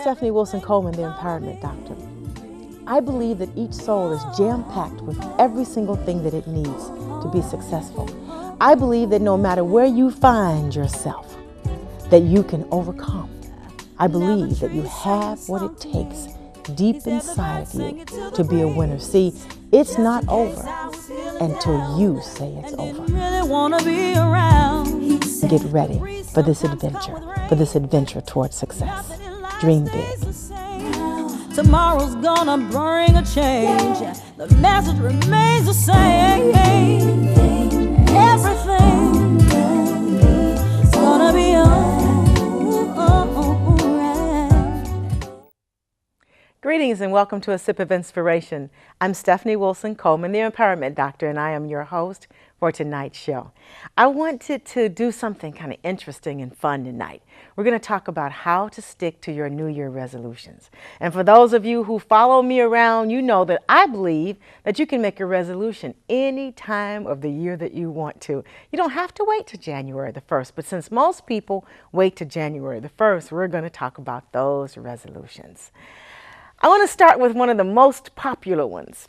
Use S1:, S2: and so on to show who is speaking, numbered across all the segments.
S1: Stephanie Wilson-Coleman, the Empowerment Doctor. I believe that each soul is jam-packed with every single thing that it needs to be successful. I believe that no matter where you find yourself, that you can overcome. I believe that you have what it takes deep inside of you to be a winner. See, it's not over until you say it's over. Get ready for this adventure towards success. Dream big.
S2: Tomorrow's gonna bring a change. The message remains the same. Everything's gonna be alright.
S1: Greetings and welcome to A Sip of Inspiration. I'm Stephanie Wilson-Coleman, the Empowerment Doctor, and I am your host for tonight's show. I wanted to do something kind of interesting and fun tonight. We're going to talk about how to stick to your New Year resolutions. And for those of you who follow me around, you know that I believe that you can make a resolution any time of the year that you want to. You don't have to wait to January the 1st, but since most people wait to January the 1st, we're going to talk about those resolutions. I want to start with one of the most popular ones.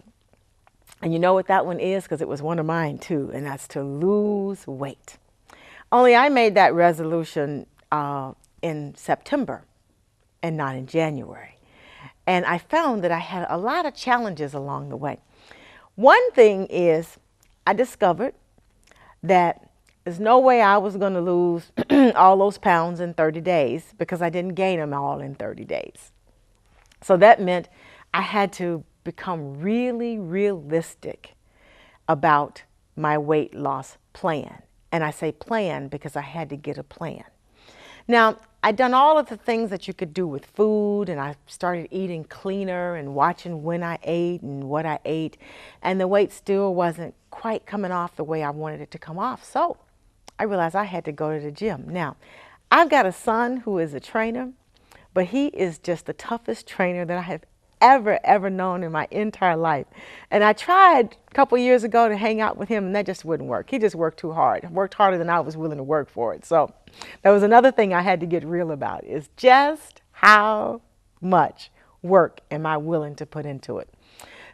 S1: And you know what that one is, because it was one of mine too, and that's to lose weight. Only I made that resolution in September and not in January. And I found that I had a lot of challenges along the way. One thing is I discovered that there's no way I was going to lose all those pounds in 30 days because I didn't gain them all in 30 days. So that meant I had to become really realistic about my weight loss plan. And I say plan because I had to get a plan. Now, I'd done all of the things that you could do with food, and I started eating cleaner and watching when I ate and what I ate, and the weight still wasn't quite coming off the way I wanted it to come off. So I realized I had to go to the gym. Now, I've got a son who is a trainer, but he is just the toughest trainer that I have ever known in my entire life. And I tried a couple years ago to hang out with him, and that just wouldn't work. He just worked too hard. Worked harder than I was willing to work for it. So that was another thing I had to get real about, is just how much work am I willing to put into it.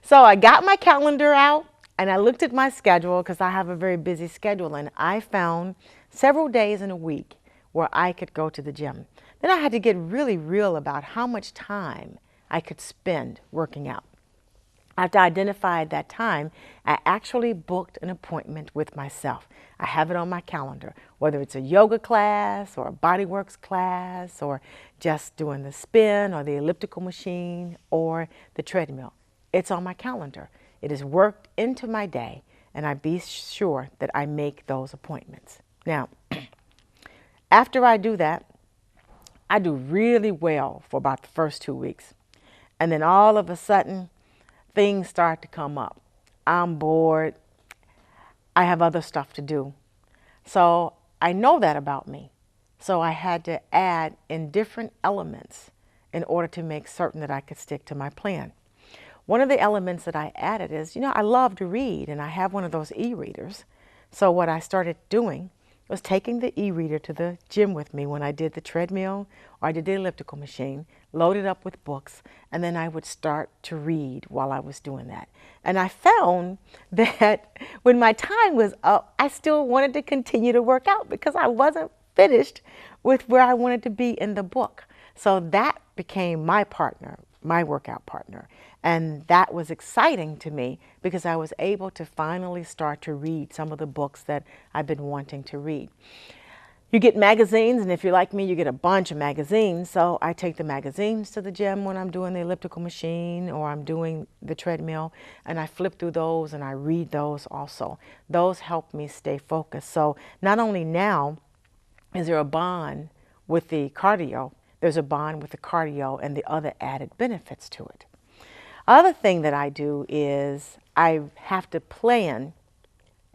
S1: So I got my calendar out and I looked at my schedule, because I have a very busy schedule, and I found several days in a week where I could go to the gym. Then I had to get really real about how much time I could spend working out. After I identified that time, I actually booked an appointment with myself. I have it on my calendar, whether it's a yoga class or a bodyworks class or just doing the spin or the elliptical machine or the treadmill. It's on my calendar. It is worked into my day, and I be sure that I make those appointments. Now, after I do that, I do really well for about the first 2 weeks. And then all of a sudden, things start to come up. I'm bored. I have other stuff to do. So I know that about me. So I had to add in different elements in order to make certain that I could stick to my plan. One of the elements that I added is, I love to read, and I have one of those e-readers. So what I started doing was taking the e-reader to the gym with me when I did the treadmill or I did the elliptical machine, loaded up with books, and then I would start to read while I was doing that. And I found that when my time was up, I still wanted to continue to work out because I wasn't finished with where I wanted to be in the book. So that became my partner, my workout partner. And that was exciting to me because I was able to finally start to read some of the books that I've been wanting to read. You get magazines, and if you're like me, you get a bunch of magazines. So I take the magazines to the gym when I'm doing the elliptical machine or I'm doing the treadmill, and I flip through those and I read those also. Those help me stay focused. So not only now is there a bond with the cardio, there's a bond with the cardio and the other added benefits to it. Other thing that I do is I have to plan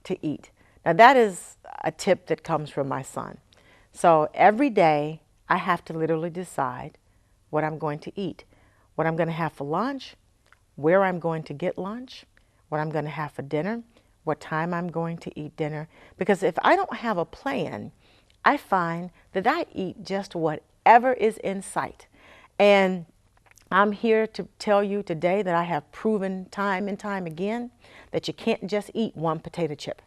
S1: to eat. Now that is a tip that comes from my son. So every day I have to literally decide what I'm going to eat, what I'm going to have for lunch, where I'm going to get lunch, what I'm going to have for dinner, what time I'm going to eat dinner. Because if I don't have a plan, I find that I eat just whatever is in sight. And I'm here to tell you today that I have proven time and time again that you can't just eat one potato chip,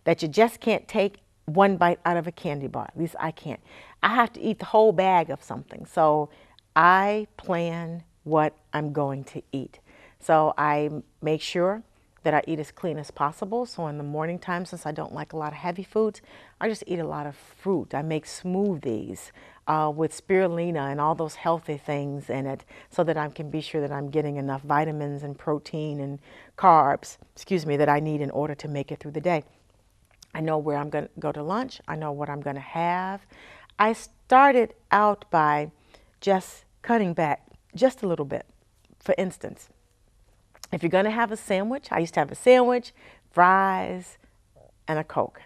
S1: that you just can't take one bite out of a candy bar. At least I can't. I have to eat the whole bag of something. So I plan what I'm going to eat. So I make sure that I eat as clean as possible. So in the morning time, since I don't like a lot of heavy foods, I just eat a lot of fruit. I make smoothies with spirulina and all those healthy things in it so that I can be sure that I'm getting enough vitamins and protein and carbs, that I need in order to make it through the day. I know where I'm going to go to lunch. I know what I'm going to have. I started out by just cutting back just a little bit. For instance, if you're going to have a sandwich, I used to have a sandwich, fries, and a Coke.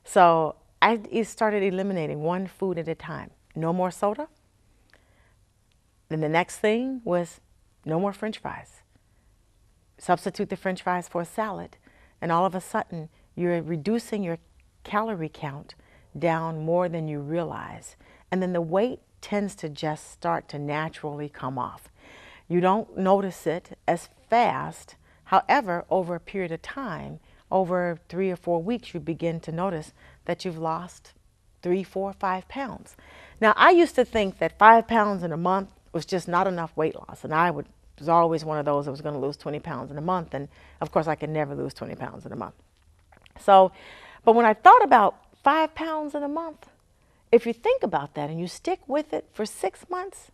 S1: So I started eliminating one food at a time. No more soda. Then the next thing was no more French fries. Substitute the French fries for a salad, and all of a sudden you're reducing your calorie count down more than you realize. And then the weight tends to just start to naturally come off. You don't notice it as fast. However, over a period of time, over 3 or 4 weeks, you begin to notice that you've lost 3, 4, 5 pounds. Now, I used to think that 5 pounds in a month was just not enough weight loss. And I was always one of those that was going to lose 20 pounds in a month. And of course, I could never lose 20 pounds in a month. So, but when I thought about 5 pounds in a month, if you think about that and you stick with it for 6 months,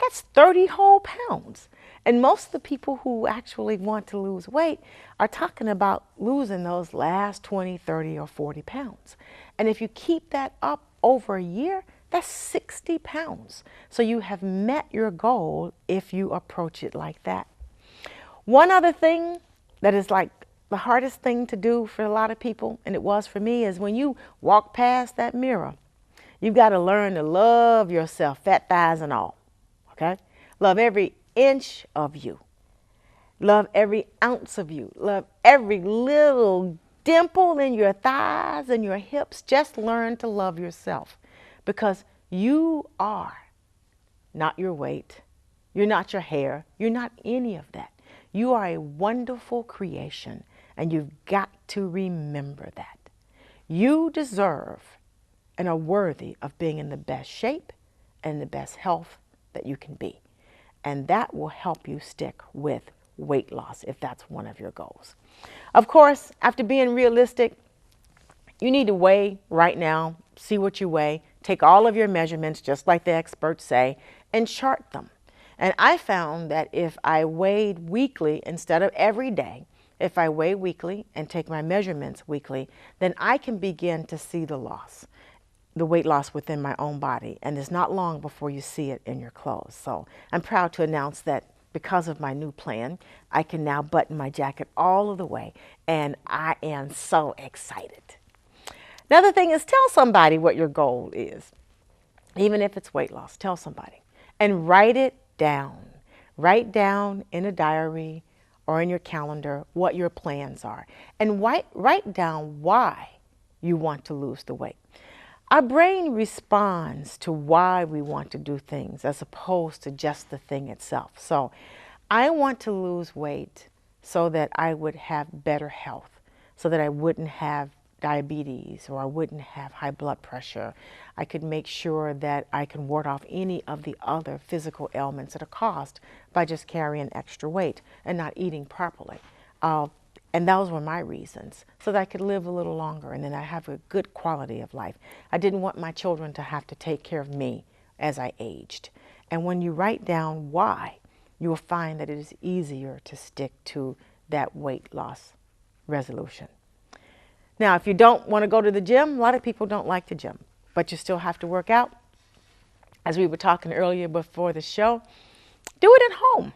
S1: that's 30 whole pounds. And most of the people who actually want to lose weight are talking about losing those last 20, 30, or 40 pounds. And if you keep that up over a year, that's 60 pounds. So you have met your goal if you approach it like that. One other thing that is like the hardest thing to do for a lot of people, and it was for me, is when you walk past that mirror, you've got to learn to love yourself, fat thighs and all. Okay? Love every inch of you. Love every ounce of you. Love every little dimple in your thighs and your hips. Just learn to love yourself, because you are not your weight. You're not your hair. You're not any of that. You are a wonderful creation, and you've got to remember that. You deserve and are worthy of being in the best shape and the best health that you can be. And that will help you stick with weight loss if that's one of your goals. Of course, after being realistic, you need to weigh right now, see what you weigh, take all of your measurements, just like the experts say, and chart them. And I found that if I weighed weekly instead of every day, if I weigh weekly and take my measurements weekly, then I can begin to see the weight loss within my own body. And it's not long before you see it in your clothes. So I'm proud to announce that because of my new plan, I can now button my jacket all of the way. And I am so excited. Another thing is, tell somebody what your goal is. Even if it's weight loss, tell somebody. And write it down. Write down in a diary or in your calendar what your plans are. And write down why you want to lose the weight. Our brain responds to why we want to do things as opposed to just the thing itself. So I want to lose weight so that I would have better health, so that I wouldn't have diabetes or I wouldn't have high blood pressure. I could make sure that I can ward off any of the other physical ailments that are caused by just carrying extra weight and not eating properly. And those were my reasons, so that I could live a little longer and then I have a good quality of life. I didn't want my children to have to take care of me as I aged. And when you write down why, you will find that it is easier to stick to that weight loss resolution. Now, if you don't want to go to the gym, a lot of people don't like the gym, but you still have to work out. As we were talking earlier before the show, do it at home.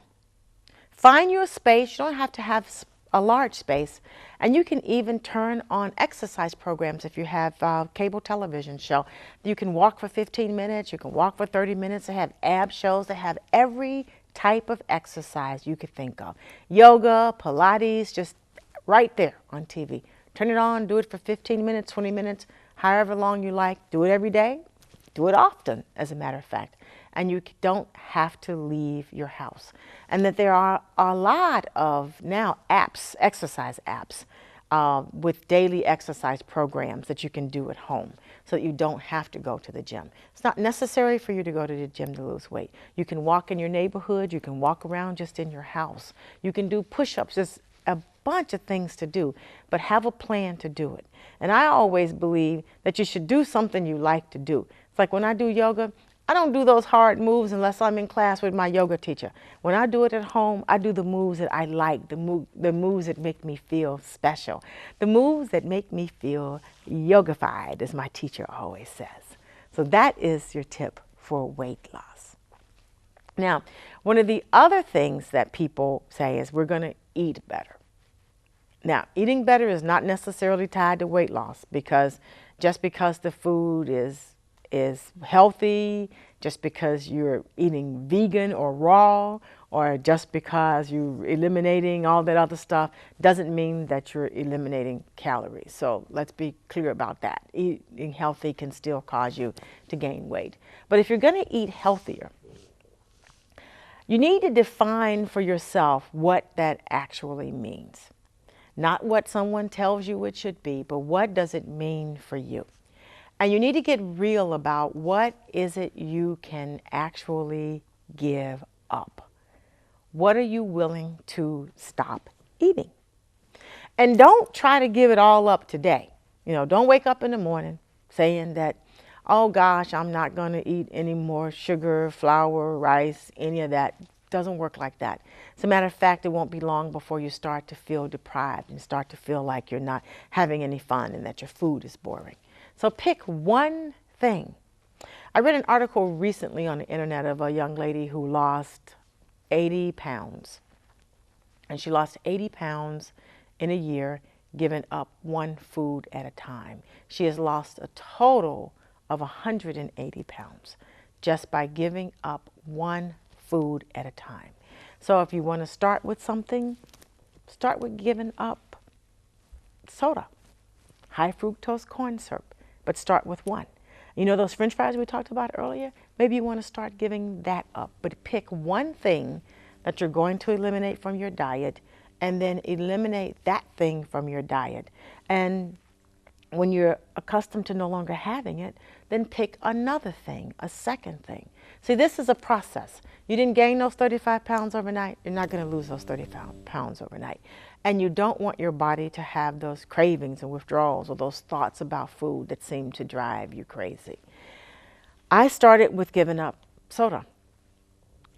S1: Find you a space. You don't have to have a large space, and you can even turn on exercise programs if you have a cable television show. You can walk for 15 minutes, you can walk for 30 minutes. They have ab shows, they have every type of exercise you could think of. Yoga, Pilates, just right there on TV. Turn it on, do it for 15 minutes, 20 minutes, however long you like. Do it every day, Do it often, as a matter of fact. And you don't have to leave your house. And that there are a lot of now apps, exercise apps, with daily exercise programs that you can do at home so that you don't have to go to the gym. It's not necessary for you to go to the gym to lose weight. You can walk in your neighborhood. You can walk around just in your house. You can do push-ups. There's a bunch of things to do, but have a plan to do it. And I always believe that you should do something you like to do. It's like when I do yoga, I don't do those hard moves unless I'm in class with my yoga teacher. When I do it at home, I do the moves that I like, the moves that make me feel special, the moves that make me feel yogified, as my teacher always says. So that is your tip for weight loss. Now, one of the other things that people say is we're going to eat better. Now, eating better is not necessarily tied to weight loss, because just because the food is healthy, just because you're eating vegan or raw, or just because you're eliminating all that other stuff, doesn't mean that you're eliminating calories. So let's be clear about that. Eating healthy can still cause you to gain weight. But if you're going to eat healthier, you need to define for yourself what that actually means. Not what someone tells you it should be, but what does it mean for you? And you need to get real about what is it you can actually give up. What are you willing to stop eating? And don't try to give it all up today. You know, don't wake up in the morning saying that, oh gosh, I'm not going to eat any more sugar, flour, rice, any of that. Doesn't work like that. As a matter of fact, it won't be long before you start to feel deprived and start to feel like you're not having any fun and that your food is boring. So pick one thing. I read an article recently on the internet of a young lady who lost 80 pounds. And she lost 80 pounds in a year, giving up one food at a time. She has lost a total of 180 pounds just by giving up one food at a time. So if you want to start with something, start with giving up soda, high fructose corn syrup, but start with one. You know those French fries we talked about earlier? Maybe you want to start giving that up, but pick one thing that you're going to eliminate from your diet, and then eliminate that thing from your diet. And when you're accustomed to no longer having it, then pick another thing, a second thing. See, this is a process. You didn't gain those 35 pounds overnight. You're not going to lose those 35 pounds overnight. And you don't want your body to have those cravings and withdrawals or those thoughts about food that seem to drive you crazy. I started with giving up soda.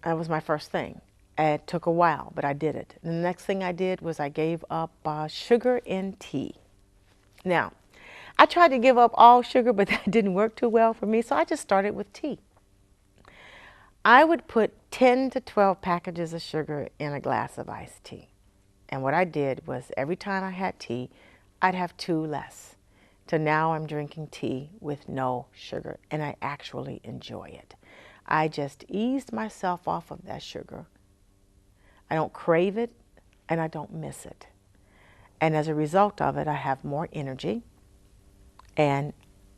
S1: That was my first thing. It took a while, but I did it. And the next thing I did was I gave up sugar in tea. Now, I tried to give up all sugar, but that didn't work too well for me, so I just started with tea. I would put 10 to 12 packages of sugar in a glass of iced tea. And what I did was every time I had tea, I'd have 2 less. So now I'm drinking tea with no sugar, and I actually enjoy it. I just eased myself off of that sugar. I don't crave it, and I don't miss it. And as a result of it, I have more energy, and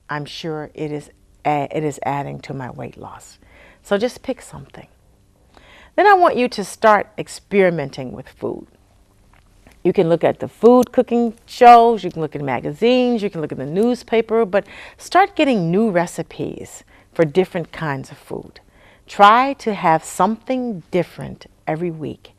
S1: I'm sure it is adding to my weight loss. So just pick something. Then I want you to start experimenting with food. You can look at the food cooking shows, you can look at magazines, you can look at the newspaper, but start getting new recipes for different kinds of food. Try to have something different every week.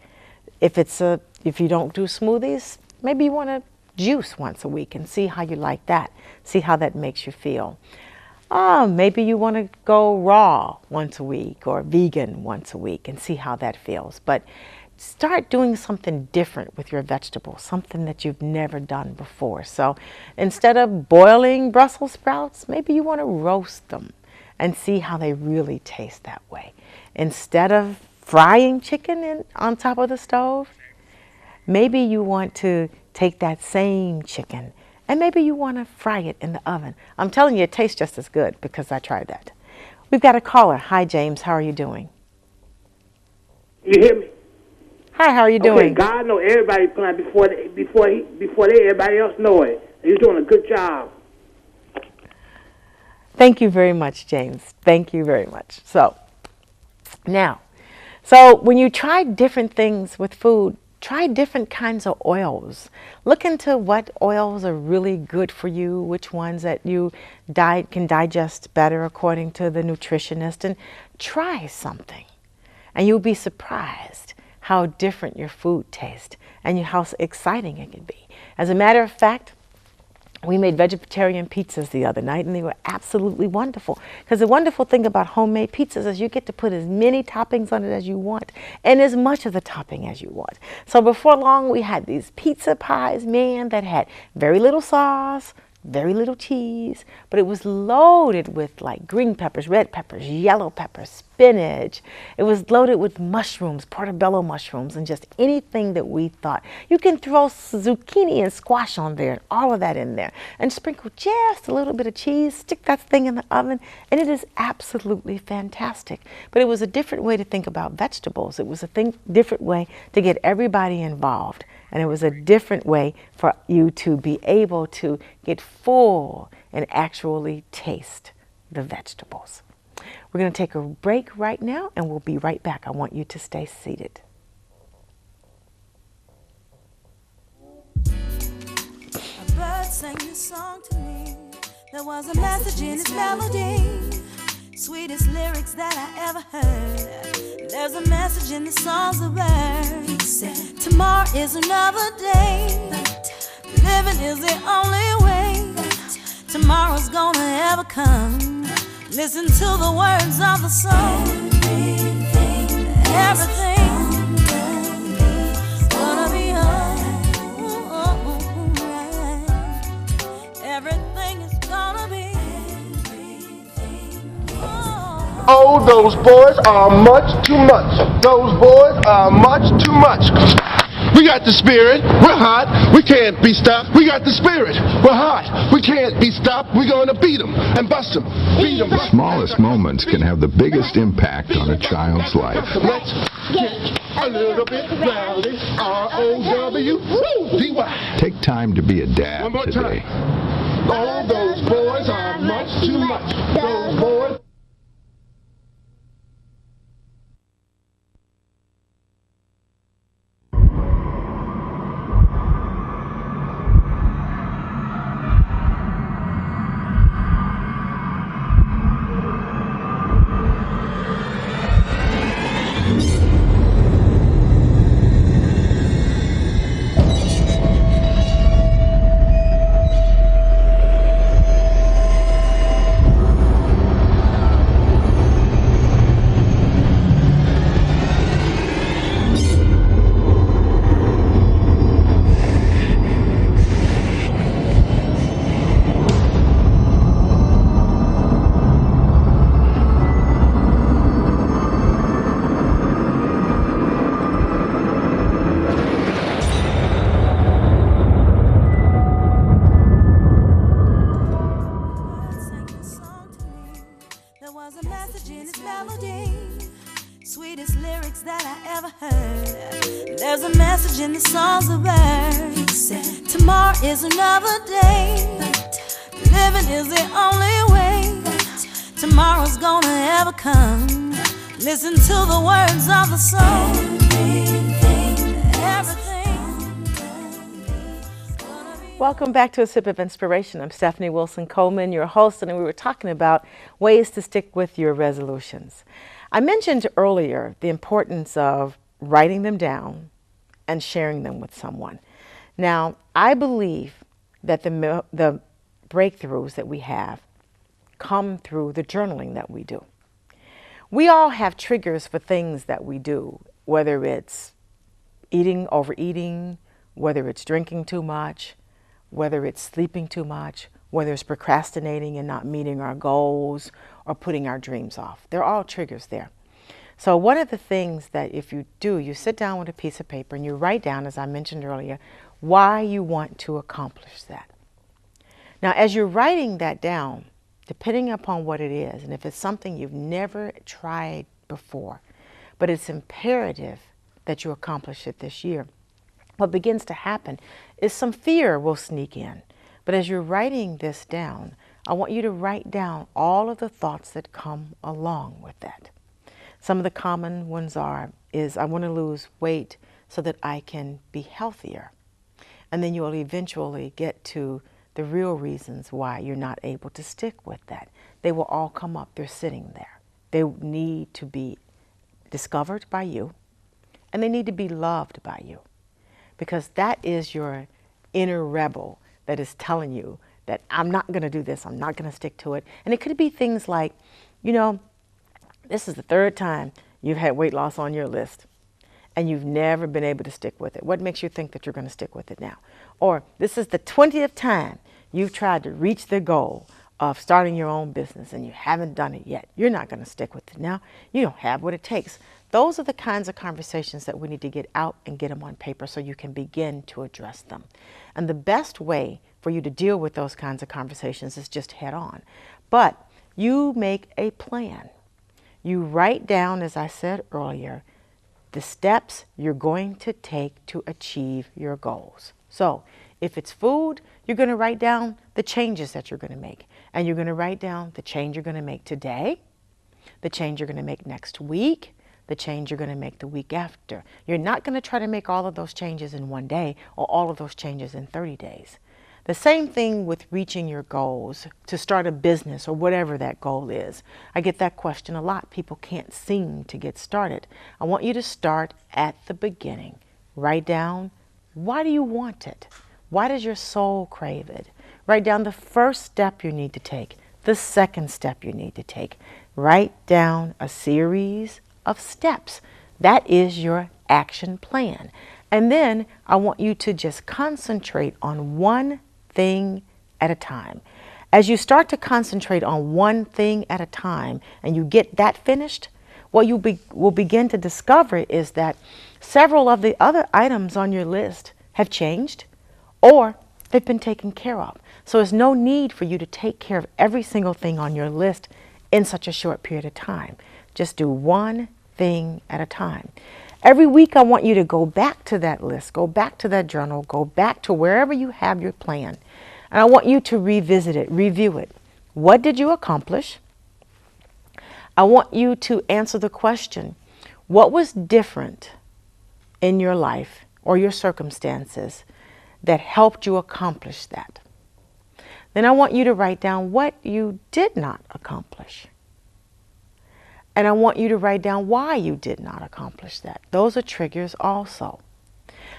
S1: If you don't do smoothies, maybe you want to juice once a week and see how you like that. See how that makes you feel. Maybe you want to go raw once a week or vegan once a week and see how that feels. But start doing something different with your vegetables, something that you've never done before. So instead of boiling Brussels sprouts, maybe you want to roast them and see how they really taste that way. Instead of frying chicken on top of the stove, maybe you want to take that same chicken and maybe you want to fry it in the oven. I'm telling you, it tastes just as good because I tried that. We've got a caller. Hi, James. How are you doing?
S3: You hear me?
S1: Hi, how are you doing?
S3: Okay, God know everybody's plan before everybody else know it. You're doing a good job.
S1: Thank you very much, James. Thank you very much. Now, so when you try different things with food, try different kinds of oils. Look into what oils are really good for you, which ones that you can digest better according to the nutritionist, and try something. And you'll be surprised how different your food tastes and how exciting it can be. As a matter of fact, we made vegetarian pizzas the other night, and they were absolutely wonderful. Because the wonderful thing about homemade pizzas is you get to put as many toppings on it as you want, and as much of the topping as you want. So before long, we had these pizza pies, man, that had very little sauce, very little cheese, but it was loaded with like green peppers, red peppers, yellow peppers, spinach. It was loaded with mushrooms, portobello mushrooms, and just anything that we thought. You can throw zucchini and squash on there, all of that in there, and sprinkle just a little bit of cheese, stick that thing in the oven, and it is absolutely fantastic. But it was a different way to think about vegetables. It was a different way to get everybody involved. And it was a different way for you to be able to get full and actually taste the vegetables. We're going to take a break right now, and we'll be right back. I want you to stay seated.
S2: A bird sang this song to me. There was a message in its melody. Sweetest lyrics that I ever heard. There's a message in the songs of birds. He said, tomorrow is another day. Living is the only way. Tomorrow's gonna ever come. Listen to the words of the song. Everything gonna be alright. Everything is gonna be.
S4: Oh, those boys are much too much. Those boys are much too much. We got the spirit. We're hot. We can't be stopped. We got the spirit. We're hot. We can't be stopped. We're going to beat them and bust them. Beat them.
S5: The smallest moments can have the biggest impact on a child's life.
S4: Let's get a little bit rowdy. R-O-W-D-Y.
S5: Take time to be a dad
S4: One more
S5: today.
S4: time. Oh, those boys are much too much. Those boys.
S2: Sweetest lyrics that I ever heard. There's a message in the songs of birds. Tomorrow is another day. Living is the only way. Tomorrow's gonna ever come. Listen to the words of the song.
S1: Welcome back to A Sip of Inspiration. I'm Stephanie Wilson-Coleman, your host, and we were talking about ways to stick with your resolutions. I mentioned earlier the importance of writing them down and sharing them with someone. Now, I believe that the breakthroughs that we have come through the journaling that we do. We all have triggers for things that we do, whether it's overeating, whether it's drinking too much, whether it's sleeping too much, whether it's procrastinating and not meeting our goals or putting our dreams off. They're all triggers there. So one of the things that if you do, you sit down with a piece of paper and you write down, as I mentioned earlier, why you want to accomplish that. Now, as you're writing that down, depending upon what it is, and if it's something you've never tried before, but it's imperative that you accomplish it this year, what begins to happen is some fear will sneak in. But as you're writing this down, I want you to write down all of the thoughts that come along with that. Some of the common ones is I want to lose weight so that I can be healthier. And then you'll eventually get to the real reasons why you're not able to stick with that. They will all come up. They're sitting there. They need to be discovered by you, and they need to be loved by you, because that is your inner rebel that is telling you that I'm not going to do this. I'm not going to stick to it. And it could be things like, this is the third time you've had weight loss on your list and you've never been able to stick with it. What makes you think that you're going to stick with it now? Or this is the 20th time you've tried to reach the goal of starting your own business and you haven't done it yet. You're not going to stick with it now. You don't have what it takes. Those are the kinds of conversations that we need to get out and get them on paper so you can begin to address them. And the best way for you to deal with those kinds of conversations is just head on. But you make a plan. You write down, as I said earlier, the steps you're going to take to achieve your goals. So if it's food, you're going to write down the changes that you're going to make. And you're going to write down the change you're going to make today, the change you're going to make next week, the change you're going to make the week after. You're not going to try to make all of those changes in one day or all of those changes in 30 days. The same thing with reaching your goals, to start a business or whatever that goal is. I get that question a lot. People can't seem to get started. I want you to start at the beginning. Write down, why do you want it? Why does your soul crave it? Write down the first step you need to take, the second step you need to take. Write down a series of steps. That is your action plan. And then I want you to just concentrate on one thing at a time. As you start to concentrate on one thing at a time and you get that finished, what you will begin to discover is that several of the other items on your list have changed or they've been taken care of. So there's no need for you to take care of every single thing on your list in such a short period of time. Just do one thing at a time. Every week I want you to go back to that list, go back to that journal, go back to wherever you have your plan. And I want you to revisit it, review it. What did you accomplish? I want you to answer the question, what was different in your life or your circumstances that helped you accomplish that? Then I want you to write down what you did not accomplish. And I want you to write down why you did not accomplish that. Those are triggers also.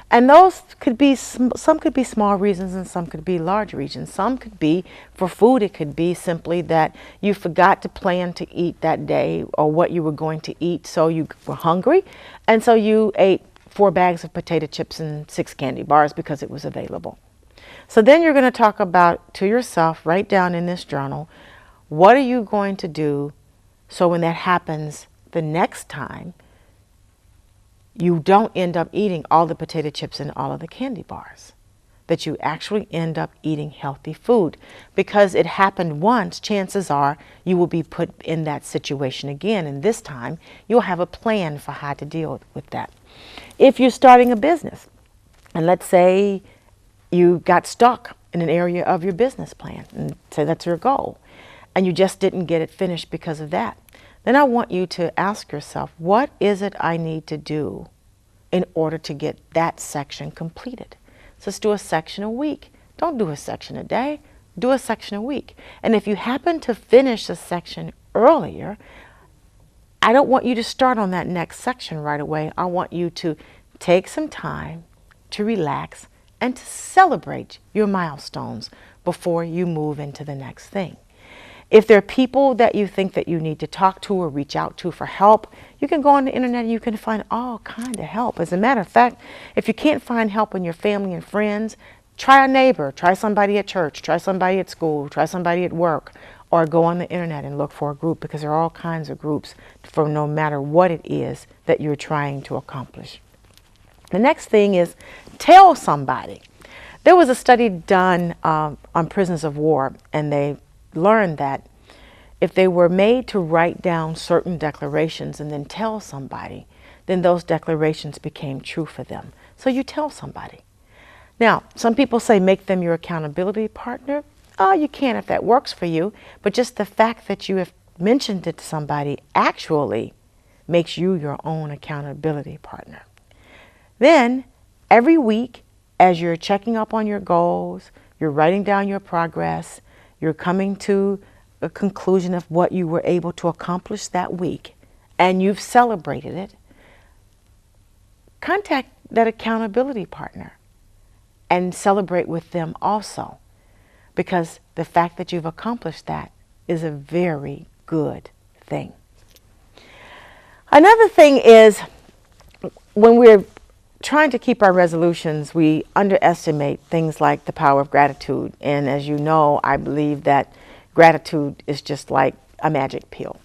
S1: And those could be, some could be small reasons and some could be large reasons. Some could be, for food, it could be simply that you forgot to plan to eat that day or what you were going to eat, so you were hungry. And so you ate 4 bags of potato chips and 6 candy bars because it was available. So then you're going to talk about to yourself, write down in this journal, what are you going to do so when that happens the next time, you don't end up eating all the potato chips and all of the candy bars, that you actually end up eating healthy food. Because it happened once, chances are you will be put in that situation again, and this time you'll have a plan for how to deal with that. If you're starting a business, and let's say you got stuck in an area of your business plan, and say that's your goal, and you just didn't get it finished because of that, then I want you to ask yourself, what is it I need to do in order to get that section completed? So let's do a section a week. Don't do a section a day, do a section a week. And if you happen to finish a section earlier, I don't want you to start on that next section right away. I want you to take some time to relax and to celebrate your milestones before you move into the next thing. If there are people that you think that you need to talk to or reach out to for help, you can go on the internet and you can find all kinds of help. As a matter of fact, if you can't find help in your family and friends, try a neighbor, try somebody at church, try somebody at school, try somebody at work, or go on the internet and look for a group, because there are all kinds of groups for no matter what it is that you're trying to accomplish. The next thing is tell somebody. There was a study done on prisoners of war, and they learned that if they were made to write down certain declarations and then tell somebody, then those declarations became true for them. So you tell somebody. Now, some people say make them your accountability partner. Oh, you can if that works for you, but just the fact that you have mentioned it to somebody actually makes you your own accountability partner. Then, every week, as you're checking up on your goals, you're writing down your progress, you're coming to a conclusion of what you were able to accomplish that week, and you've celebrated it, contact that accountability partner and celebrate with them also, because the fact that you've accomplished that is a very good thing. Another thing is, when we're trying to keep our resolutions, we underestimate things like the power of gratitude. And as you know, I believe that gratitude is just like a magic pill.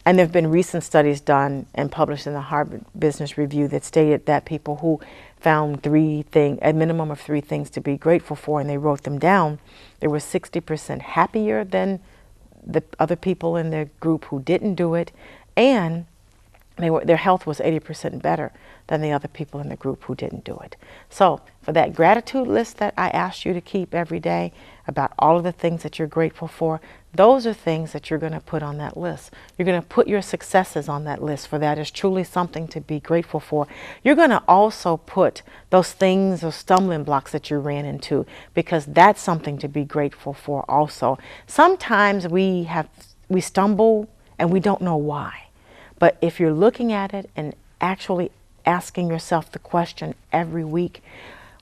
S1: And there have been recent studies done and published in the Harvard Business Review that stated that people who found a minimum of three things to be grateful for, and they wrote them down, they were 60% happier than the other people in their group who didn't do it, and their health was 80% better than the other people in the group who didn't do it. So for that gratitude list that I asked you to keep every day about all of the things that you're grateful for, those are things that you're going to put on that list. You're going to put your successes on that list, for that is truly something to be grateful for. You're going to also put those things, those stumbling blocks that you ran into, because that's something to be grateful for also. Sometimes we stumble and we don't know why. But if you're looking at it and actually asking yourself the question every week,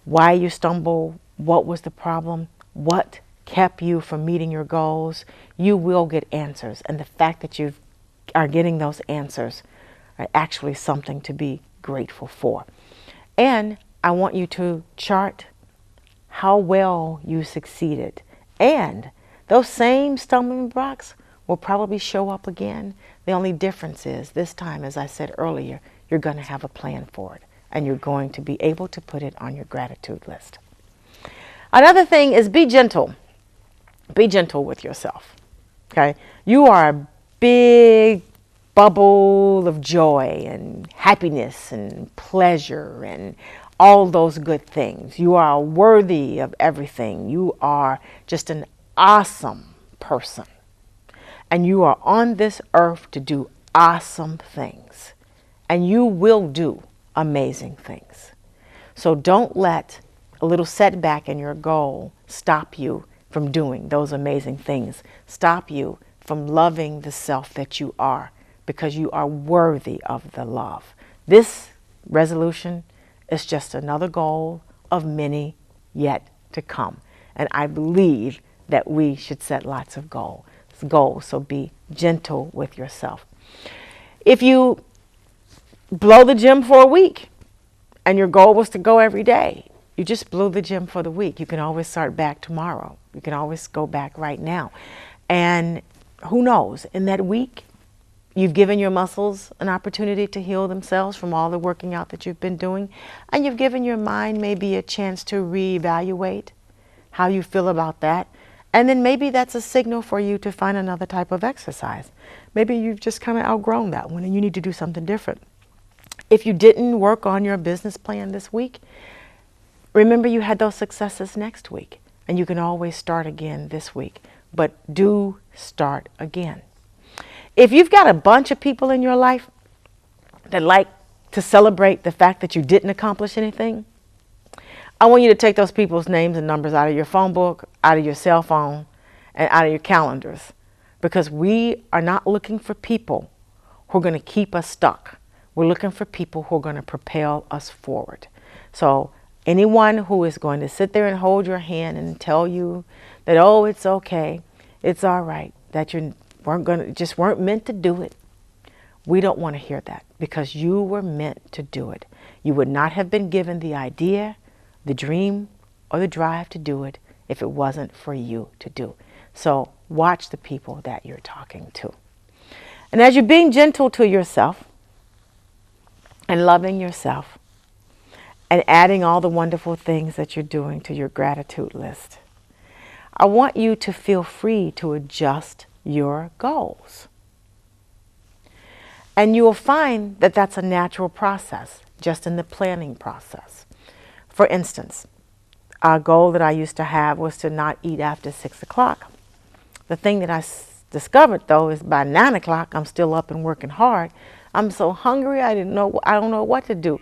S1: why you stumble, what was the problem, what kept you from meeting your goals, you will get answers. And the fact that you are getting those answers are actually something to be grateful for. And I want you to chart how well you succeeded. And those same stumbling blocks will probably show up again. The only difference is this time, as I said earlier, you're going to have a plan for it, and you're going to be able to put it on your gratitude list. Another thing is be gentle. Be gentle with yourself. Okay? You are a big bubble of joy and happiness and pleasure and all those good things. You are worthy of everything. You are just an awesome person. And you are on this earth to do awesome things. And you will do amazing things. So don't let a little setback in your goal stop you from doing those amazing things. Stop you from loving the self that you are, because you are worthy of the love. This resolution is just another goal of many yet to come. And I believe that we should set lots of goals. So be gentle with yourself. If you blow the gym for a week and your goal was to go every day, you just blew the gym for the week. You can always start back tomorrow. You can always go back right now. And who knows, in that week, you've given your muscles an opportunity to heal themselves from all the working out that you've been doing. And you've given your mind maybe a chance to reevaluate how you feel about that. And then maybe that's a signal for you to find another type of exercise. Maybe you've just kind of outgrown that one and you need to do something different. If you didn't work on your business plan this week, remember you had those successes next week. And you can always start again this week. But do start again. If you've got a bunch of people in your life that like to celebrate the fact that you didn't accomplish anything, I want you to take those people's names and numbers out of your phone book, out of your cell phone, and out of your calendars. Because we are not looking for people who are going to keep us stuck. We're looking for people who are going to propel us forward. So anyone who is going to sit there and hold your hand and tell you that, oh, it's okay, it's all right, that you weren't meant to do it, we don't want to hear that, because you were meant to do it. You would not have been given the idea, the dream, or the drive to do it if it wasn't for you to do. So watch the people that you're talking to. And as you're being gentle to yourself and loving yourself and adding all the wonderful things that you're doing to your gratitude list, I want you to feel free to adjust your goals. And you will find that that's a natural process, just in the planning process. For instance, A goal that I used to have was to not eat after 6 o'clock. The thing that I discovered though is by 9 o'clock I'm still up and working hard. I'm so hungry I don't know what to do.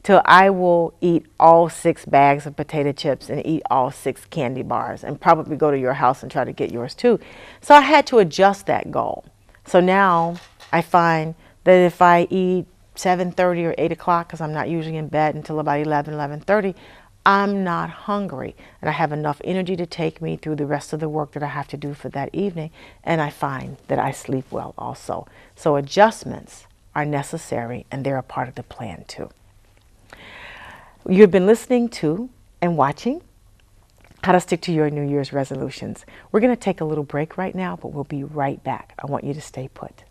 S1: Till I will eat all 6 bags of potato chips and eat all 6 candy bars and probably go to your house and try to get yours too. So I had to adjust that goal. So now I find that if I eat 7:30 or 8 o'clock, because I'm not usually in bed until about 11:30, I'm not hungry and I have enough energy to take me through the rest of the work that I have to do for that evening, and I find that I sleep well also. So adjustments are necessary and they're a part of the plan too. You've been listening to and watching How to Stick to Your New Year's Resolutions. We're going to take a little break right now, but we'll be right back. I want you to stay put.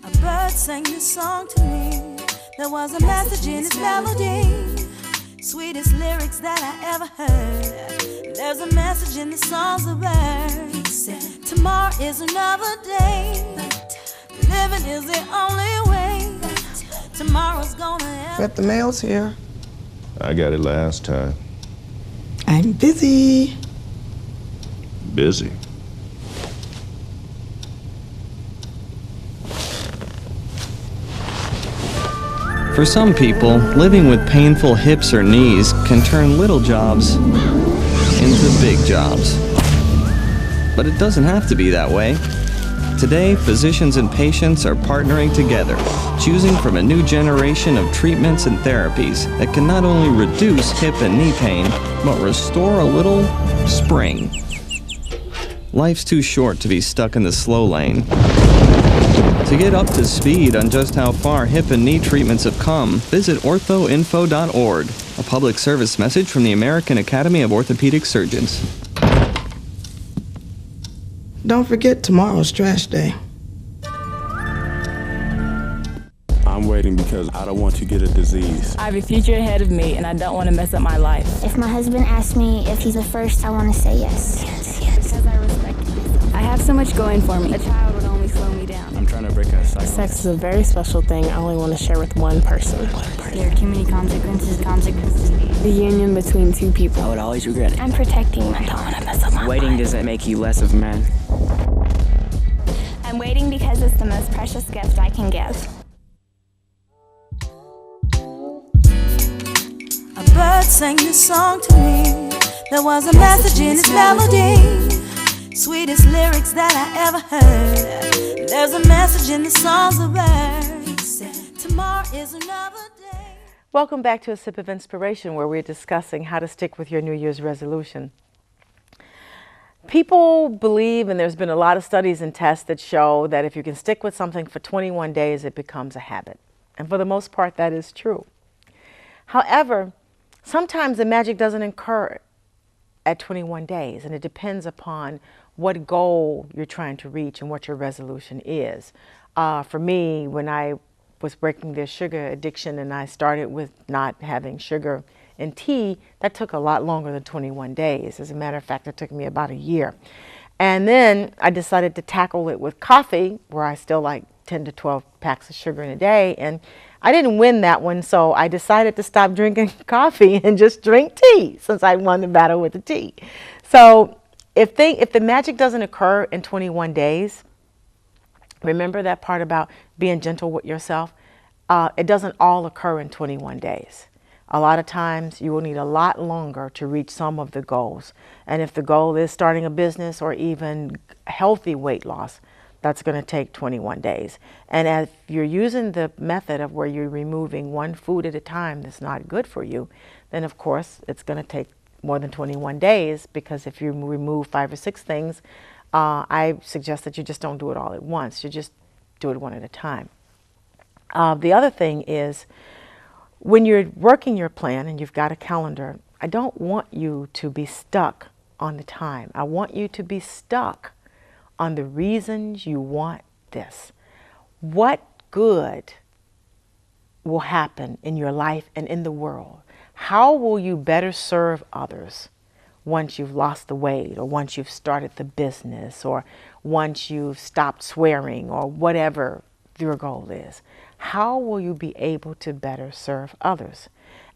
S2: A bird sang this song to me. There was a message in its melody. Sweetest lyrics that I ever heard. There's a message in the songs of birds. Tomorrow is another day. Living is the only way. Tomorrow's gonna end.
S6: Bet the mail's here.
S5: I got it last time.
S6: I'm busy.
S5: Busy.
S7: For some people, living with painful hips or knees can turn little jobs into big jobs. But it doesn't have to be that way. Today, physicians and patients are partnering together, choosing from a new generation of treatments and therapies that can not only reduce hip and knee pain, but restore a little spring. Life's too short to be stuck in the slow lane. To get up to speed on just how far hip and knee treatments have come, visit orthoinfo.org, a public service message from the American Academy of Orthopedic Surgeons.
S6: Don't forget tomorrow's trash day.
S8: I'm waiting because I don't want to get a disease.
S9: I have a future ahead of me and I don't want to mess up my life.
S10: If my husband asks me if he's the first, I want to say yes.
S9: Because I respect myself. I have so much going for me. A child would only slow me down.
S8: I'm trying to break a cycle.
S11: Sex is a very special thing I only want to share with one person.
S9: There are too many consequences.
S11: The union between two people.
S12: I would always regret it.
S10: I'm protecting my daughter.
S12: Waiting doesn't make you less of a man.
S10: I'm waiting because it's the most precious gift I can give.
S2: A bird sang this song to me. There was a message in its melody. Sweetest lyrics that I ever heard. There's a message in the songs of birds. Tomorrow is another day.
S1: Welcome back to A Sip of Inspiration, where we're discussing how to stick with your New Year's resolution. People believe, and there's been a lot of studies and tests that show that if you can stick with something for 21 days, it becomes a habit. And for the most part, that is true. However, sometimes the magic doesn't occur at 21 days, and it depends upon what goal you're trying to reach and what your resolution is. For me, when I was breaking the sugar addiction and I started with not having sugar in tea, that took a lot longer than 21 days. As a matter of fact, it took me about a year. And then I decided to tackle it with coffee, where I still like 10 to 12 packs of sugar in a day. And I didn't win that one, so I decided to stop drinking coffee and just drink tea, since I won the battle with the tea. So if the magic doesn't occur in 21 days, remember that part about being gentle with yourself. It doesn't all occur in 21 days. A lot of times you will need a lot longer to reach some of the goals. And if the goal is starting a business or even healthy weight loss, that's going to take 21 days. And if you're using the method of where you're removing one food at a time that's not good for you, then of course it's going to take more than 21 days, because if you remove 5 or 6 things, I suggest that you just don't do it all at once. You just do it one at a time. The other thing is, when you're working your plan and you've got a calendar, I don't want you to be stuck on the time. I want you to be stuck on the reasons you want this. What good will happen in your life and in the world? How will you better serve others once you've lost the weight, or once you've started the business, or once you've stopped swearing, or whatever your goal is? how will you be able to better serve others?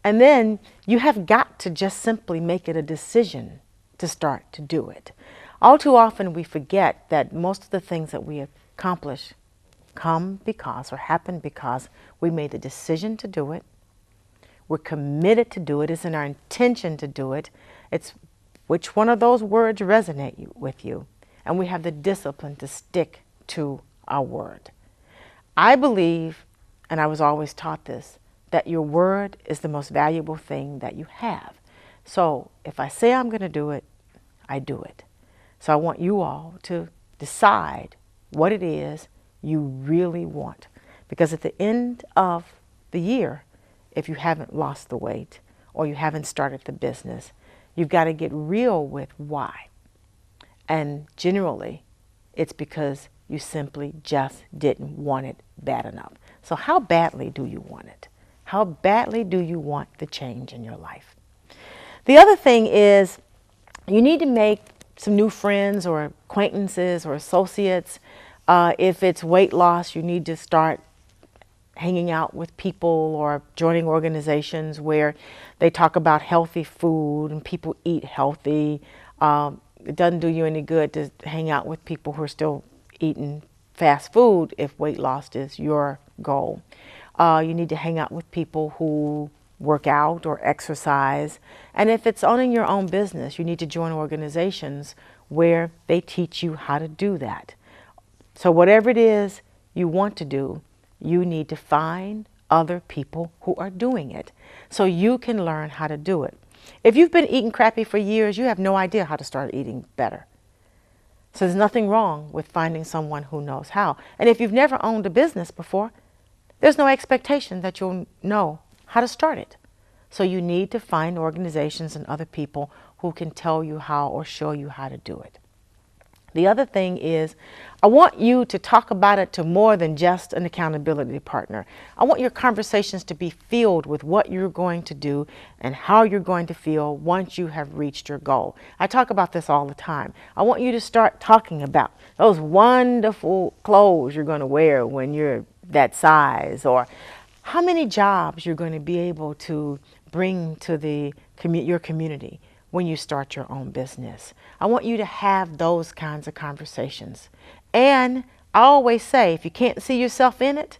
S1: And then you have got to just simply make it a decision to start to do it. All too often we forget that most of the things that we accomplish come because or happen because we made the decision to do it. We're committed to do it. It's in our intention to do it. It's which one of those words resonate with you. And we have the discipline to stick to our word. I believe, and I was always taught this, that your word is the most valuable thing that you have. So if I say I'm going to do it, I do it. So I want you all to decide what it is you really want. Because at the end of the year, if you haven't lost the weight or you haven't started the business, you've got to get real with why. And generally, it's because you simply just didn't want it bad enough. So how badly do you want it? How badly do you want the change in your life? The other thing is you need to make some new friends or acquaintances or associates. If it's weight loss, you need to start hanging out with people or joining organizations where they talk about healthy food and people eat healthy. It doesn't do you any good to hang out with people who are still eating fast food if weight loss is your goal. You need to hang out with people who work out or exercise. And if it's owning your own business, you need to join organizations where they teach you how to do that. So whatever it is you want to do, you need to find other people who are doing it so you can learn how to do it. If you've been eating crappy for years, you have no idea how to start eating better. So there's nothing wrong with finding someone who knows how. And if you've never owned a business before, there's no expectation that you'll know how to start it. So you need to find organizations and other people who can tell you how or show you how to do it. The other thing is, I want you to talk about it to more than just an accountability partner. I want your conversations to be filled with what you're going to do and how you're going to feel once you have reached your goal. I talk about this all the time. I want you to start talking about those wonderful clothes you're going to wear when you're that size, or how many jobs you're going to be able to bring to your community when you start your own business. I want you to have those kinds of conversations. And I always say, if you can't see yourself in it,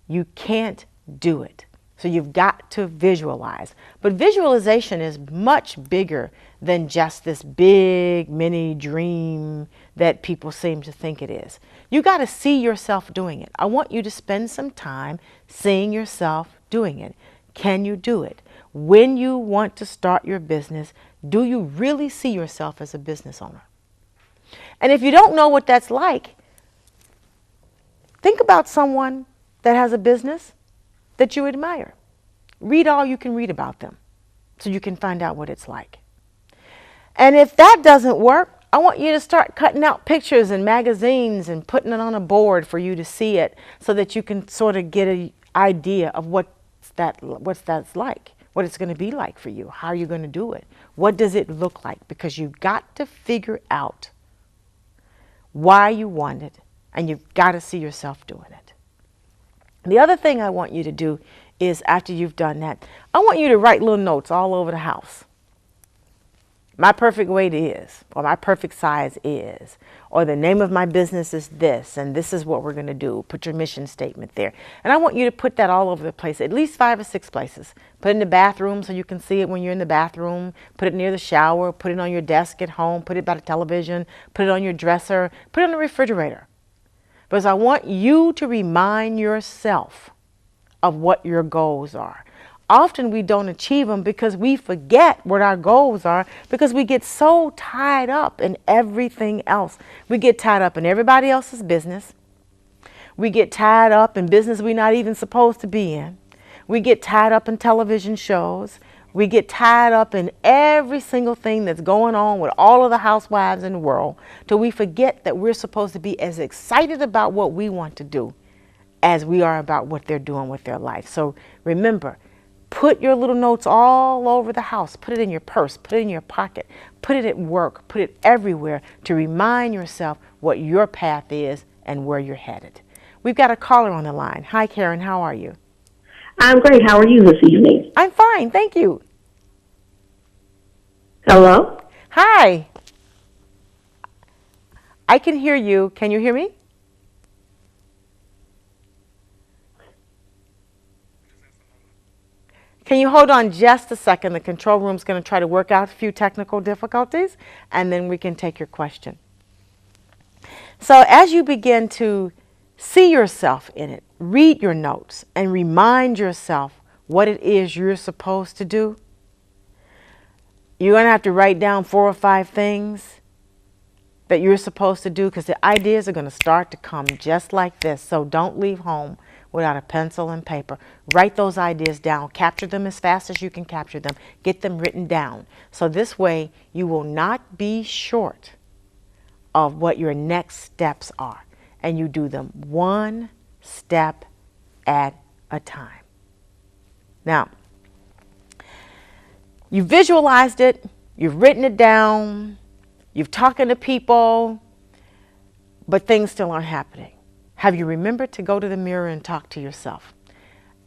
S1: you can't do it. So you've got to visualize. But visualization is much bigger than just this big mini dream that people seem to think it is. You got to see yourself doing it. I want you to spend some time seeing yourself doing it. Can you do it? When you want to start your business, do you really see yourself as a business owner? And if you don't know what that's like, think about someone that has a business that you admire. Read all you can read about them so you can find out what it's like. And if that doesn't work, I want you to start cutting out pictures in magazines and putting it on a board for you to see it so that you can sort of get an idea of what's that's like, what it's going to be like for you. How are you going to do it? What does it look like? Because you've got to figure out why you want it, and you've got to see yourself doing it. The other thing I want you to do is, after you've done that, I want you to write little notes all over the house. My perfect weight is, or my perfect size is, or the name of my business is this, and this is what we're going to do. Put your mission statement there. And I want you to put that all over the place, at least 5 or 6 places. Put it in the bathroom so you can see it when you're in the bathroom. Put it near the shower. Put it on your desk at home. Put it by the television. Put it on your dresser. Put it on the refrigerator. Because I want you to remind yourself of what your goals are. Often we don't achieve them because we forget what our goals are, because we get so tied up in everything else. We get tied up in everybody else's business. We get tied up in business we're not even supposed to be in. We get tied up in television shows. We get tied up in every single thing that's going on with all of the housewives in the world, till we forget that we're supposed to be as excited about what we want to do as we are about what they're doing with their life. So remember, put your little notes all over the house. Put it in your purse. Put it in your pocket. Put it at work. Put it everywhere to remind yourself what your path is and where you're headed. We've got a caller on the line. Hi, Karen. How are you?
S13: I'm great. How are you this evening?
S1: I'm fine. Thank you.
S13: Hello?
S1: Hi. I can hear you. Can you hear me? Can you hold on just a second? The control room's going to try to work out a few technical difficulties, and then we can take your question. So as you begin to see yourself in it, read your notes, and remind yourself what it is you're supposed to do, you're going to have to write down 4 or 5 things that you're supposed to do, because the ideas are going to start to come just like this. So don't leave home without a pencil and paper. Write those ideas down. Capture them as fast as you can capture them. Get them written down. So this way you will not be short of what your next steps are. And you do them one step at a time. Now, you visualized it. You've written it down. You've talking to people, but things still aren't happening. Have you remembered to go to the mirror and talk to yourself?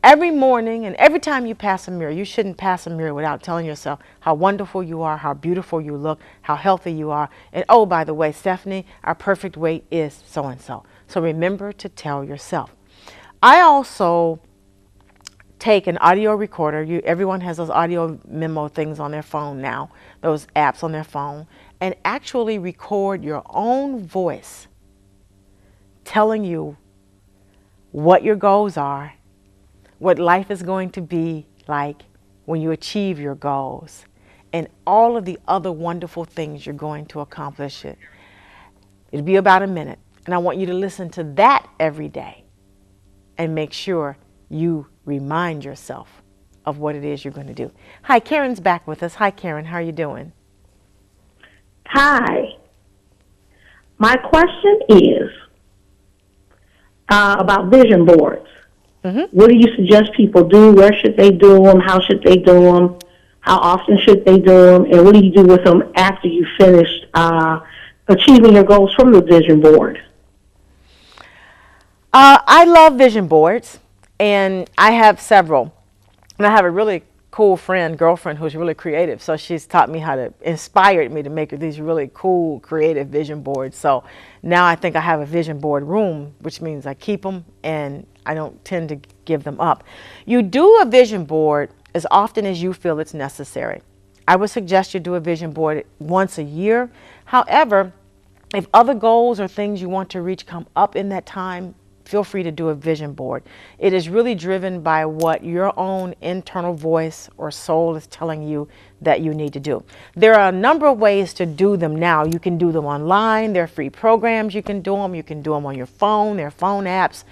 S1: Every morning and every time you pass a mirror, you shouldn't pass a mirror without telling yourself how wonderful you are, how beautiful you look, how healthy you are. And oh, by the way, Stephanie, our perfect weight is so-and-so. So remember to tell yourself. I also take an audio recorder. Everyone has those audio memo things on their phone now, those apps on their phone, and actually record your own voice telling you what your goals are, what life is going to be like when you achieve your goals, and all of the other wonderful things you're going to accomplish it. It'll be about a minute, and I want you to listen to that every day and make sure you remind yourself of what it is you're going to do. Hi, Karen's back with us. Hi, Karen. How are you doing?
S13: Hi. My question is about vision boards.
S1: Mm-hmm.
S13: What do you suggest people do? Where should they do them? How should they do them? How often should they do them? And what do you do with them after you finish achieving your goals from the vision board?
S1: I love vision boards, and I have several. And I have a really cool girlfriend who's really creative. So she's taught me inspired me to make these really cool, creative vision boards. So now I think I have a vision board room, which means I keep them and I don't tend to give them up. You do a vision board as often as you feel it's necessary. I would suggest you do a vision board once a year. However, if other goals or things you want to reach come up in that time, feel free to do a vision board. It is really driven by what your own internal voice or soul is telling you that you need to do. There are a number of ways to do them now. You can do them online. There are free programs you can do them. You can do them on your phone. There are phone apps.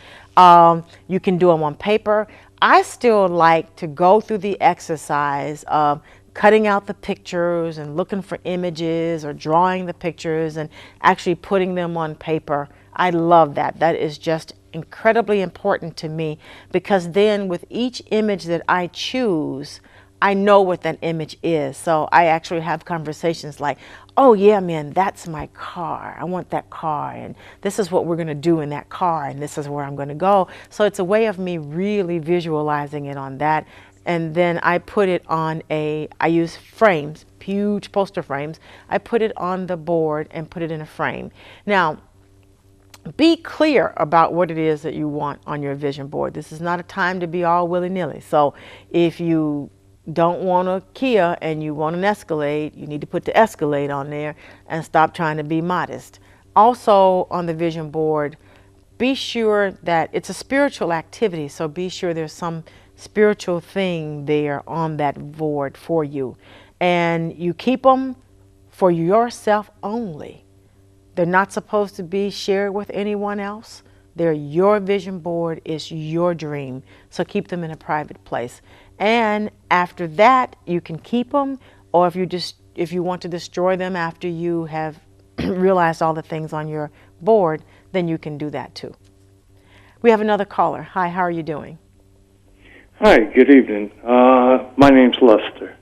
S1: You can do them on paper. I still like to go through the exercise of cutting out the pictures and looking for images or drawing the pictures and actually putting them on paper. I love that. That is just incredibly important to me, because then with each image that I choose, I know what that image is. So I actually have conversations like, oh yeah, man, that's my car. I want that car, and this is what we're going to do in that car, and this is where I'm going to go. So it's a way of me really visualizing it on that. And then I put it on I use frames, huge poster frames. I put it on the board and put it in a frame. Now, be clear about what it is that you want on your vision board. This is not a time to be all willy-nilly. So if you don't want a Kia and you want an Escalade, you need to put the Escalade on there and stop trying to be modest. Also on the vision board, be sure that it's a spiritual activity. So be sure there's some spiritual thing there on that board for you. And you keep them for yourself only. They're not supposed to be shared with anyone else. They're your vision board. It's your dream. So keep them in a private place. And after that, you can keep them, or if you want to destroy them after you have realized all the things on your board, then you can do that too. We have another caller. Hi, how are you doing?
S14: Hi, good evening. My name's Lester.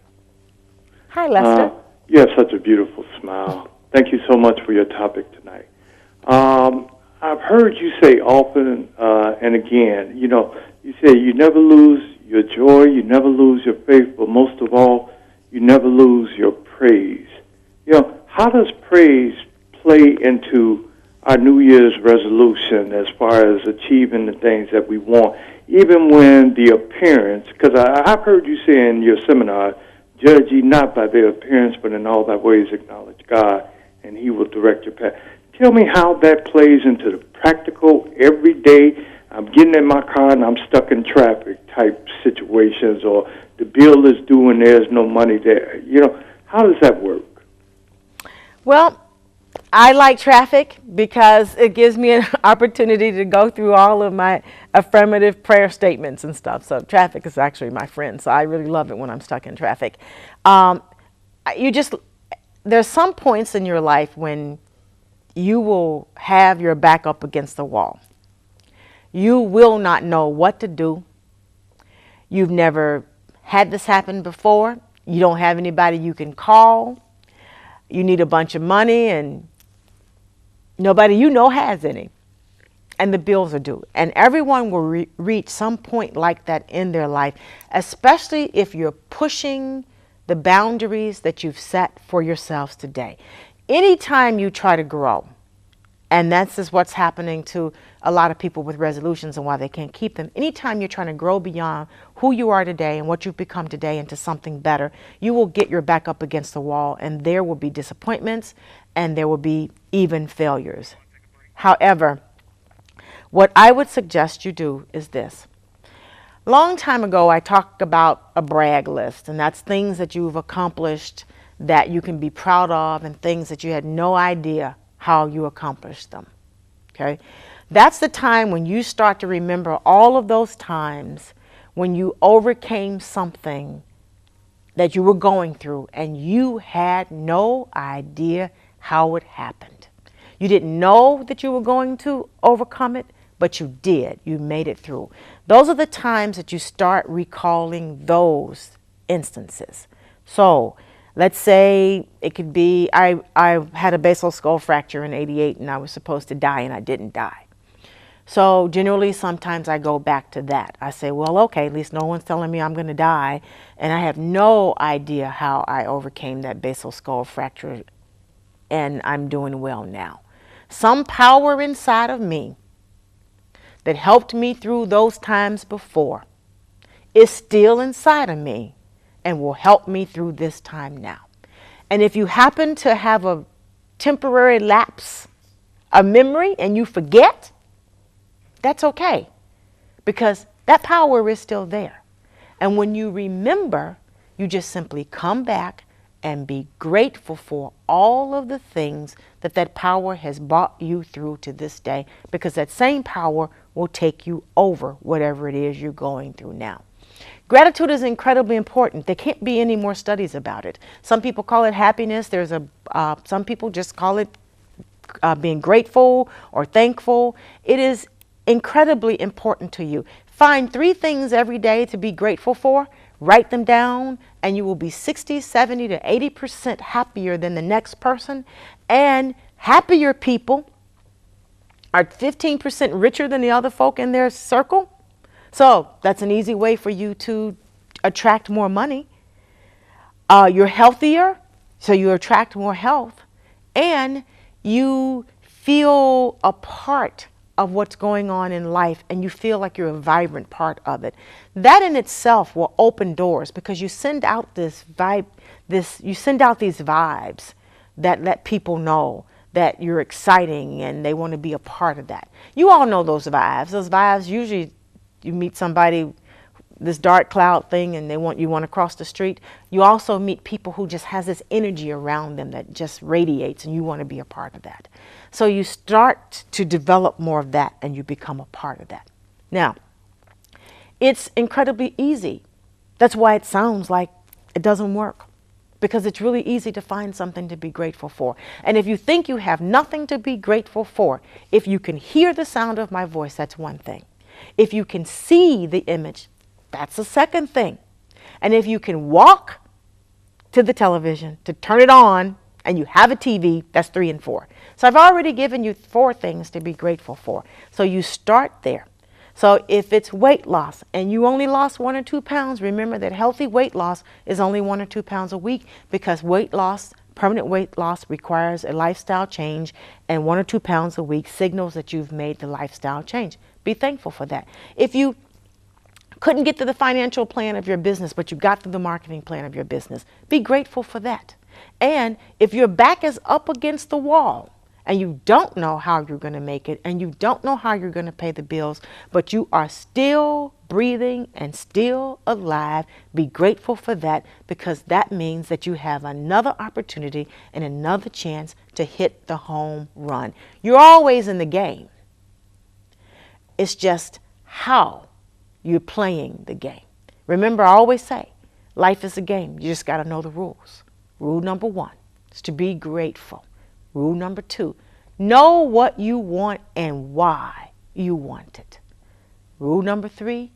S1: Hi, Lester.
S14: You have such a beautiful smile. Thank you so much for your topic tonight. I've heard you say often and again, you say you never lose your joy, you never lose your faith, but most of all, you never lose your praise. How does praise play into our New Year's resolution as far as achieving the things that we want, even when the appearance, because I've heard you say in your seminar, judge ye not by their appearance, but in all thy ways acknowledge God, and he will direct your path. Tell me how that plays into the practical, everyday, I'm getting in my car and I'm stuck in traffic type situations, or the bill is due and there's no money there. How does that work?
S1: Well, I like traffic because it gives me an opportunity to go through all of my affirmative prayer statements and stuff. So traffic is actually my friend. So I really love it when I'm stuck in traffic. There's some points in your life when you will have your back up against the wall. You will not know what to do. You've never had this happen before. You don't have anybody you can call. You need a bunch of money and nobody you know has any. And the bills are due. And everyone will reach some point like that in their life, especially if you're pushing the boundaries that you've set for yourselves today. Anytime you try to grow, and that's just what's happening to a lot of people with resolutions and why they can't keep them. Anytime you're trying to grow beyond who you are today and what you've become today into something better, you will get your back up against the wall, and there will be disappointments and there will be even failures. However, what I would suggest you do is this. A long time ago, I talked about a brag list, and that's things that you've accomplished that you can be proud of and things that you had no idea how you accomplished them. Okay? That's the time when you start to remember all of those times when you overcame something that you were going through and you had no idea how it happened. You didn't know that you were going to overcome it, but you did. You made it through. Those are the times that you start recalling those instances. So let's say it could be I had a basal skull fracture in '88 and I was supposed to die and I didn't die. So generally sometimes I go back to that. I say, well, okay, at least no one's telling me I'm going to die, and I have no idea how I overcame that basal skull fracture, and I'm doing well now. Some power inside of me that helped me through those times before is still inside of me and will help me through this time now. And if you happen to have a temporary lapse of memory and you forget, that's okay, because that power is still there. And when you remember, you just simply come back and be grateful for all of the things that that power has brought you through to this day, because that same power will take you over whatever it is you're going through now. Gratitude is incredibly important. There can't be any more studies about it. Some people call it happiness. Some people just call it being grateful or thankful. It is incredibly important to you. Find 3 things every day to be grateful for. Write them down, and you will be 60, 70 to 80% happier than the next person. And happier people are 15% richer than the other folk in their circle. So that's an easy way for you to attract more money. You're healthier, so you attract more health. And you feel a part of what's going on in life, and you feel like you're a vibrant part of it. That in itself will open doors, because you send out these vibes that let people know that you're exciting and they want to be a part of that. You all know those vibes. Those vibes, usually you meet somebody, this dark cloud thing, and you want to cross the street. You also meet people who just has this energy around them that just radiates, and you want to be a part of that. So you start to develop more of that, and you become a part of that. Now, it's incredibly easy. That's why it sounds like it doesn't work, because it's really easy to find something to be grateful for. And if you think you have nothing to be grateful for, if you can hear the sound of my voice, that's one thing. If you can see the image, that's the second thing. And if you can walk to the television to turn it on and you have a TV, that's 3 and 4. So I've already given you 4 things to be grateful for. So you start there. So if it's weight loss and you only lost 1 or 2 pounds, remember that healthy weight loss is only 1 or 2 pounds a week, because weight loss, permanent weight loss, requires a lifestyle change, and 1 or 2 pounds a week signals that you've made the lifestyle change. Be thankful for that. If you couldn't get to the financial plan of your business, but you got to the marketing plan of your business, be grateful for that. And if your back is up against the wall, and you don't know how you're going to make it, and you don't know how you're going to pay the bills, but you are still breathing and still alive, be grateful for that, because that means that you have another opportunity and another chance to hit the home run. You're always in the game. It's just how you're playing the game. Remember, I always say, life is a game. You just got to know the rules. Rule number 1 is to be grateful. Rule number 2, know what you want and why you want it. Rule number 3,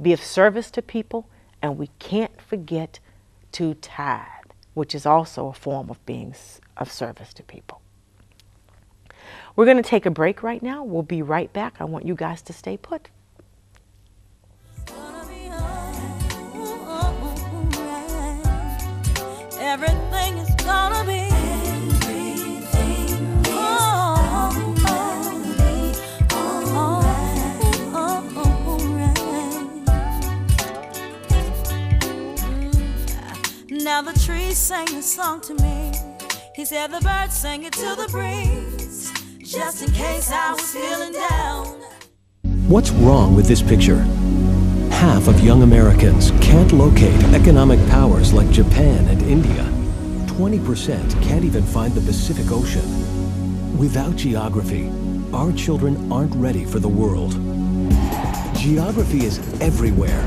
S1: be of service to people, and we can't forget to tithe, which is also a form of being of service to people. We're going to take a break right now. We'll be right back. I want you guys to stay put.
S2: Everything is gonna be. Now the trees sang a song to me. He said the birds sang it to the breeze, just in case I was feeling down.
S15: What's wrong with this picture? Half of young Americans can't locate economic powers like Japan and India. 20% can't even find the Pacific Ocean. Without geography, our children aren't ready for the world. Geography is everywhere.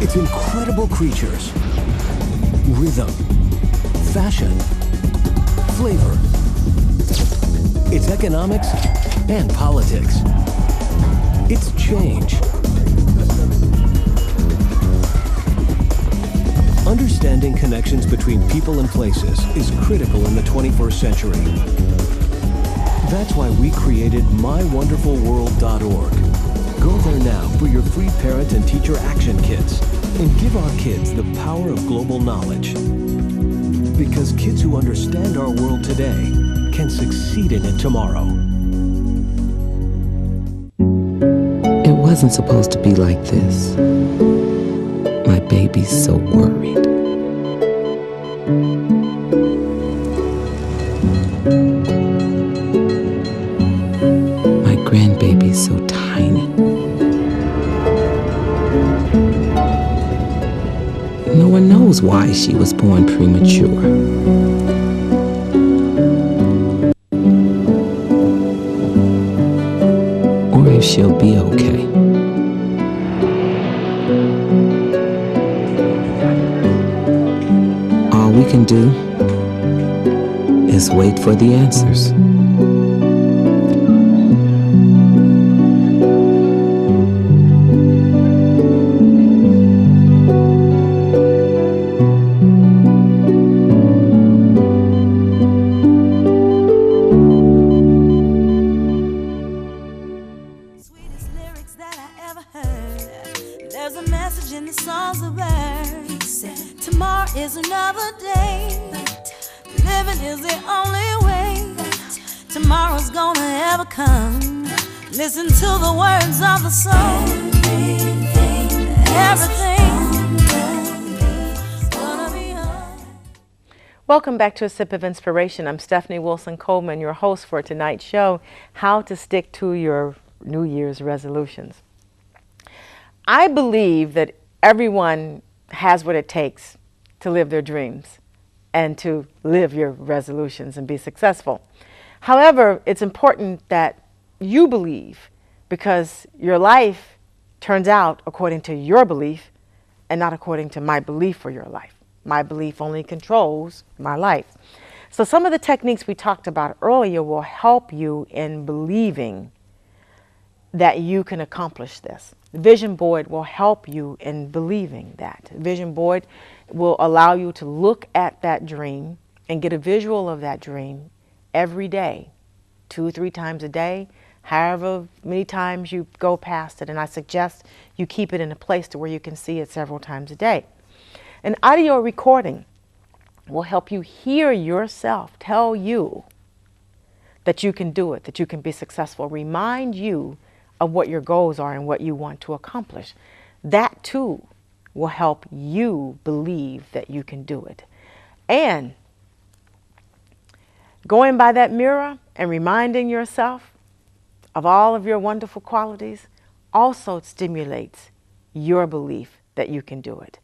S15: It's incredible creatures, rhythm, fashion, flavor. It's economics and politics. It's change. Understanding connections between people and places is critical in the 21st century. That's why we created mywonderfulworld.org. Go there now for your free parent and teacher action kits and give our kids the power of global knowledge. Because kids who understand our world today can succeed in it tomorrow.
S16: It wasn't supposed to be like this. My baby's so worried. My grandbaby's so tiny. No one knows why she was born premature. Or if she'll be okay. All we can do is wait for the answers.
S2: Listen to the words of the song.
S1: Welcome back to A Sip of Inspiration. I'm Stephanie Wilson-Coleman, your host for tonight's show, How to Stick to Your New Year's Resolutions. I believe that everyone has what it takes to live their dreams and to live your resolutions and be successful. However, it's important that you believe, because your life turns out according to your belief and not according to my belief for your life. My belief only controls my life. So some of the techniques we talked about earlier will help you in believing that you can accomplish this. The vision board will help you in believing that. The vision board will allow you to look at that dream and get a visual of that dream every day, 2 or 3 times a day, however many times you go past it. And I suggest you keep it in a place to where you can see it several times a day. An audio recording will help you hear yourself tell you that you can do it, that you can be successful, remind you of what your goals are and what you want to accomplish. That too will help you believe that you can do it. And going by that mirror and reminding yourself of all of your wonderful qualities also stimulates your belief that you can do it.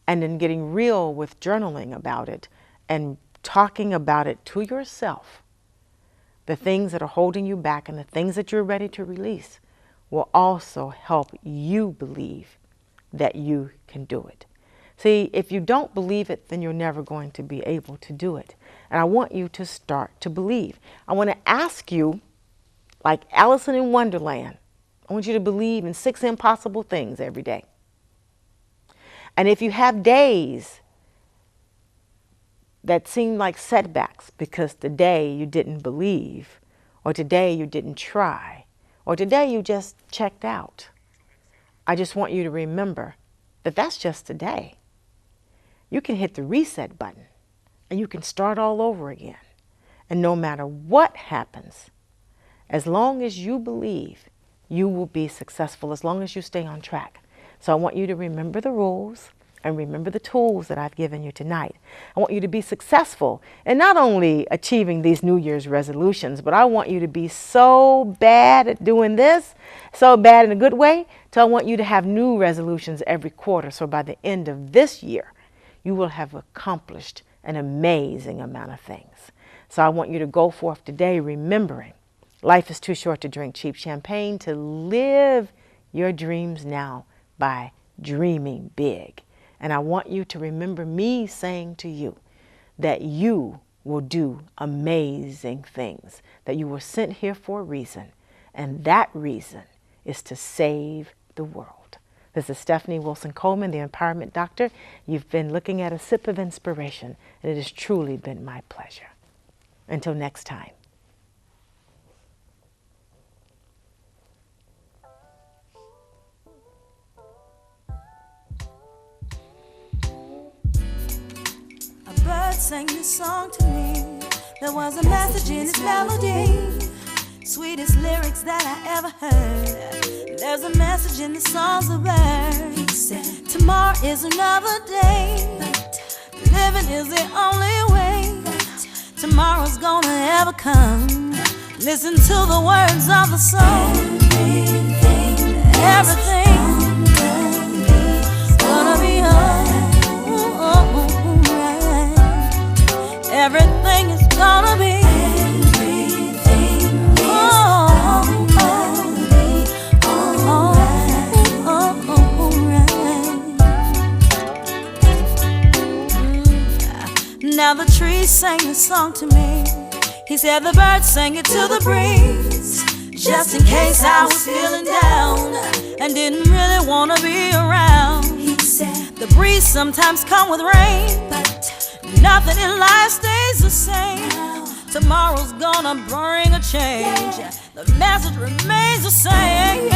S1: And then getting real with journaling about it and talking about it to yourself, the things that are holding you back and the things that you're ready to release will also help you believe that you can do it. See, if you don't believe it, then you're never going to be able to do it. And I want you to start to believe. I want to ask you, like Alice in Wonderland, I want you to believe in 6 impossible things every day. And if you have days that seem like setbacks because today you didn't believe, or today you didn't try, or today you just checked out, I just want you to remember that that's just today. You can hit the reset button and you can start all over again. And no matter what happens, as long as you believe, you will be successful as long as you stay on track. So I want you to remember the rules and remember the tools that I've given you tonight. I want you to be successful in not only achieving these New Year's resolutions, but I want you to be so bad at doing this, so bad in a good way, so I want you to have new resolutions every quarter. So by the end of this year, you will have accomplished an amazing amount of things. So I want you to go forth today remembering life is too short to drink cheap champagne, to live your dreams now by dreaming big. And I want you to remember me saying to you that you will do amazing things, that you were sent here for a reason, and that reason is to save the world. This is Stephanie Wilson-Coleman, the Empowerment Doctor. You've been looking at a sip of inspiration, and it has truly been my pleasure. Until next time.
S2: A bird sang this song to me. There was a message in its melody. Sweetest lyrics that I ever heard. There's a message in the songs of birds. He said, tomorrow is another day. Living is the only way. Tomorrow's gonna ever come. Listen to the words of the song. Everything's gonna be alright. Everything is gonna be. Now the trees sang this song to me. He said the birds sang it to the breeze. Just in case I was feeling down and didn't really want to be around. He said the breeze sometimes come with rain, but nothing in life stays the same. Tomorrow's gonna bring a change. The message remains the same.